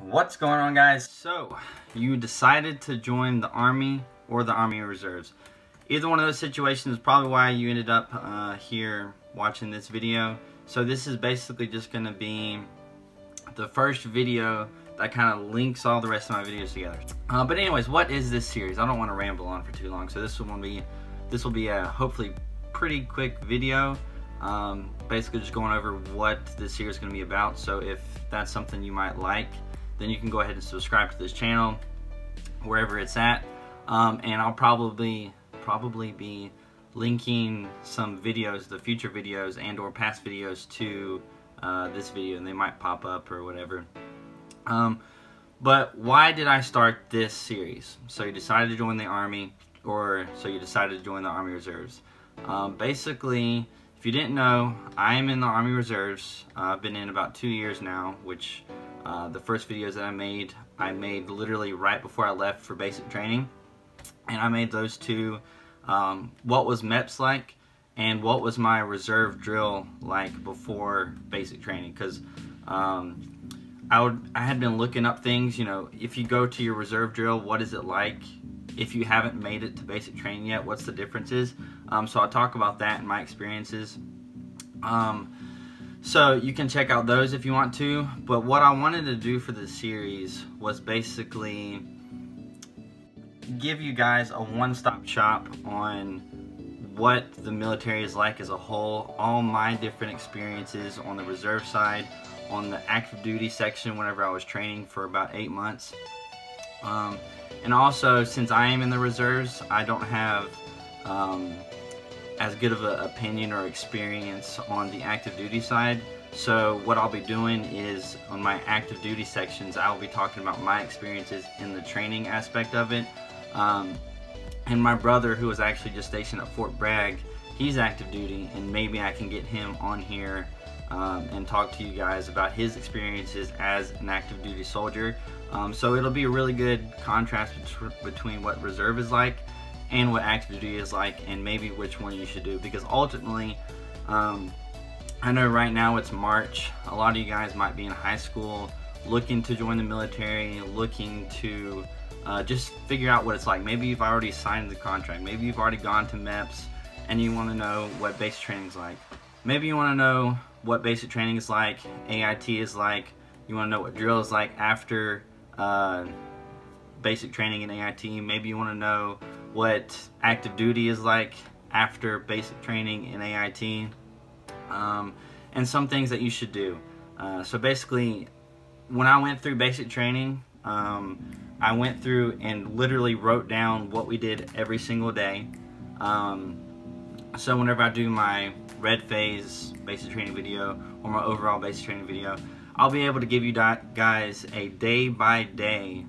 What's going on, guys? So you decided to join the Army or the Army Reserves. Either one of those situations is probably why you ended up here watching this video. So this is basically just going to be the first video that kind of links all the rest of my videos together. But anyways, what is this series? I don't want to ramble on for too long, so this will be a hopefully pretty quick video. Basically just going over what this series is going to be about. So if that's something you might like, then you can go ahead and subscribe to this channel wherever it's at, and I'll probably be linking some videos, the future videos and or past videos to this video, and they might pop up or whatever. But why did I start this series? So you decided to join the Army, or so you decided to join the Army Reserves. Basically, if you didn't know, I am in the Army Reserves. I've been in about 2 years now, which the first videos that I made literally right before I left for basic training. And I made those two, what was MEPS like and what was my reserve drill like before basic training. Because I had been looking up things, you know, if you go to your reserve drill, what is it like? If you haven't made it to basic training yet, what's the differences? So I'll talk about that and my experiences. So you can check out those if you want to, but what I wanted to do for this series was basically give you guys a one-stop shop on what the military is like as a whole, all my different experiences on the reserve side, on the active duty section whenever I was training for about 8 months. And also, since I am in the reserves, I don't have as good of an opinion or experience on the active duty side. So what I'll be doing is, on my active duty sections, I'll be talking about my experiences in the training aspect of it. And my brother, who was actually just stationed at Fort Bragg, he's active duty, and maybe I can get him on here and talk to you guys about his experiences as an active duty soldier. So it'll be a really good contrast between what reserve is like and what active duty is like, and maybe which one you should do, because ultimately I know right now it's March. A lot of you guys might be in high school looking to join the military, looking to just figure out what it's like. Maybe you've already signed the contract, maybe you've already gone to MEPS and you want to know what basic training is like. Maybe you want to know what basic training is like, AIT is like, you want to know what drill is like after basic training in AIT. Maybe you want to know what active duty is like after basic training in AIT, and some things that you should do. So basically, when I went through basic training, I went through and literally wrote down what we did every single day. So whenever I do my red phase basic training video or my overall basic training video, I'll be able to give you guys a day-by-day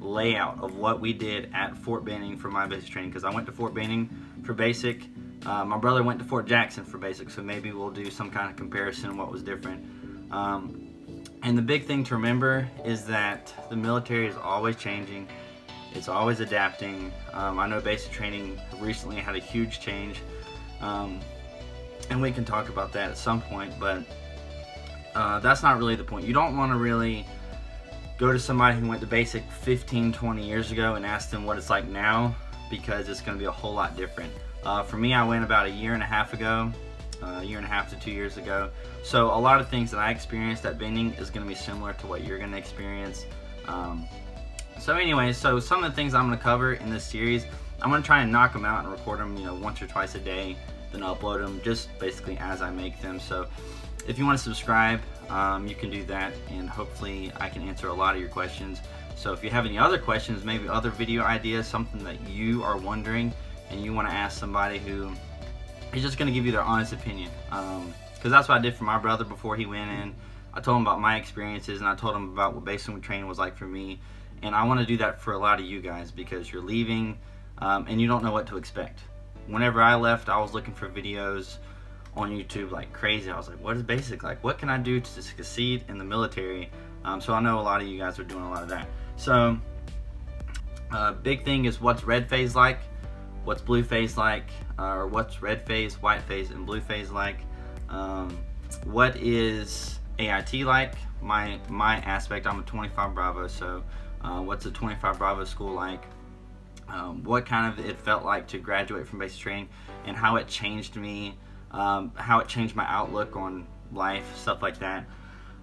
layout of what we did at Fort Benning for my basic training, because I went to Fort Benning for basic. My brother went to Fort Jackson for basic, so maybe we'll do some kind of comparison of what was different. And the big thing to remember is that the military is always changing. It's always adapting. I know basic training recently had a huge change, and we can talk about that at some point, but that's not really the point. You don't want to really go to somebody who went to basic 15-20 years ago and ask them what it's like now, because it's going to be a whole lot different. For me, I went about a year and a half ago, a year and a half to 2 years ago. So a lot of things that I experienced at Benning is going to be similar to what you're going to experience. So anyway, so some of the things I'm going to cover in this series, I'm going to try and knock them out and record them, you know, once or twice a day, then upload them just basically as I make them. So if you want to subscribe, you can do that, and hopefully I can answer a lot of your questions. So if you have any other questions, maybe other video ideas, something that you are wondering and you want to ask somebody who is just going to give you their honest opinion, because that's what I did for my brother before he went in. I told him about my experiences, and I told him about what basic training was like for me, and I want to do that for a lot of you guys, because you're leaving and you don't know what to expect. Whenever I left, I was looking for videos on YouTube like crazy. I was like, what is basic like? What can I do to succeed in the military? So I know a lot of you guys are doing a lot of that. So big thing is, what's red phase like, what's blue phase like, or what's red phase, white phase, and blue phase like, what is AIT like? My aspect, I'm a 25 Bravo, so what's a 25 Bravo school like? What kind of it felt like to graduate from basic training, and how it changed me, how it changed my outlook on life, stuff like that.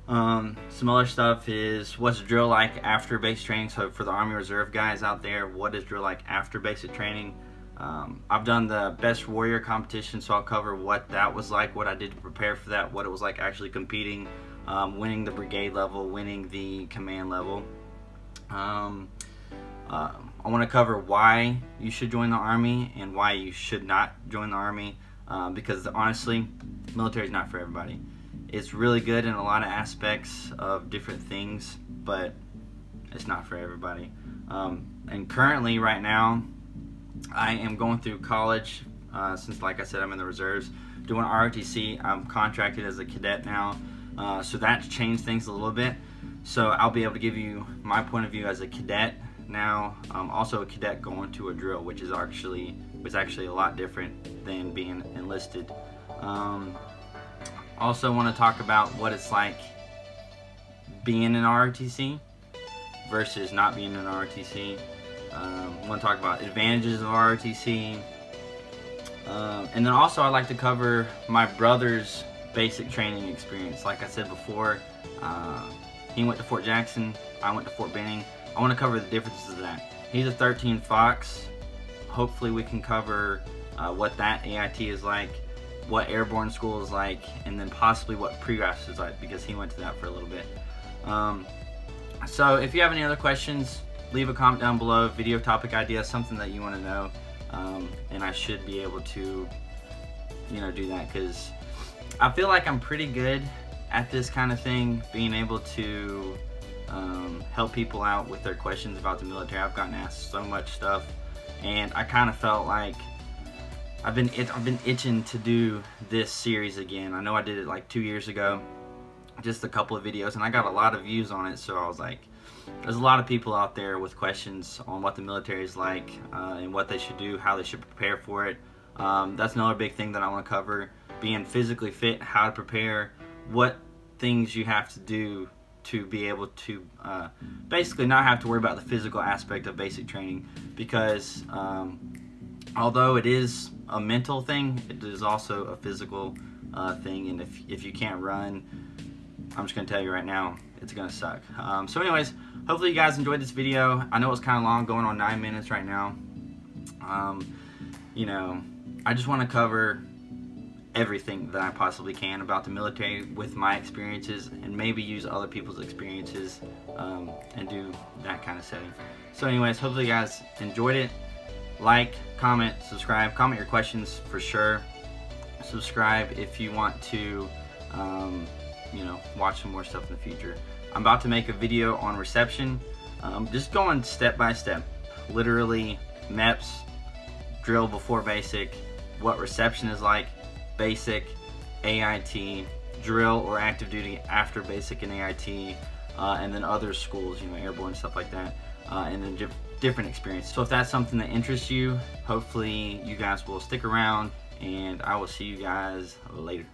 Some other stuff is, what's drill like after basic training? So for the Army Reserve guys out there, what is drill like after basic training? I've done the Best Warrior competition, so I'll cover what that was like, what I did to prepare for that, what it was like actually competing, winning the brigade level, winning the command level. I want to cover why you should join the Army and why you should not join the Army, because honestly, military is not for everybody. It's really good in a lot of aspects of different things, but it's not for everybody. And currently, right now, I am going through college, since, like I said, I'm in the reserves, doing ROTC. I'm contracted as a cadet now, so that's changed things a little bit. So I'll be able to give you my point of view as a cadet now. Also a cadet going to a drill, which is actually a lot different than being enlisted. Also want to talk about what it's like being in ROTC versus not being in ROTC. Want to talk about advantages of ROTC. And then also I'd like to cover my brother's basic training experience. Like I said before, he went to Fort Jackson, I went to Fort Benning. I want to cover the differences of that. He's a 13 Fox. Hopefully we can cover what that AIT is like, what airborne school is like, and then possibly what pre-RAF is like, because he went to that for a little bit. So if you have any other questions, leave a comment down below, video topic idea, something that you want to know, and I should be able to, do that, because I feel like I'm pretty good at this kind of thing, being able to help people out with their questions about the military. I've gotten asked so much stuff, and I kind of felt like I've been itching to do this series again. I know I did it like 2 years ago, just a couple of videos, and I got a lot of views on it, so I was like, there's a lot of people out there with questions on what the military is like, and what they should do, how they should prepare for it. That's another big thing that I want to cover, being physically fit, how to prepare, what things you have to do to be able to basically not have to worry about the physical aspect of basic training, because although it is a mental thing, it is also a physical thing, and if you can't run, I'm just going to tell you right now, it's going to suck. So anyways, hopefully you guys enjoyed this video. I know it's kind of long, going on 9 minutes right now. I just want to cover everything that I possibly can about the military with my experiences, and maybe use other people's experiences and do that kind of setting. So anyways, hopefully you guys enjoyed it. Like, comment, subscribe, comment your questions for sure. Subscribe if you want to watch some more stuff in the future. I'm about to make a video on reception, just going step by step, literally MEPS, drill before basic, what reception is like, basic, AIT, drill or active duty after basic and AIT, and then other schools, airborne, stuff like that, and then different experiences. So if that's something that interests you, hopefully you guys will stick around, and I will see you guys later.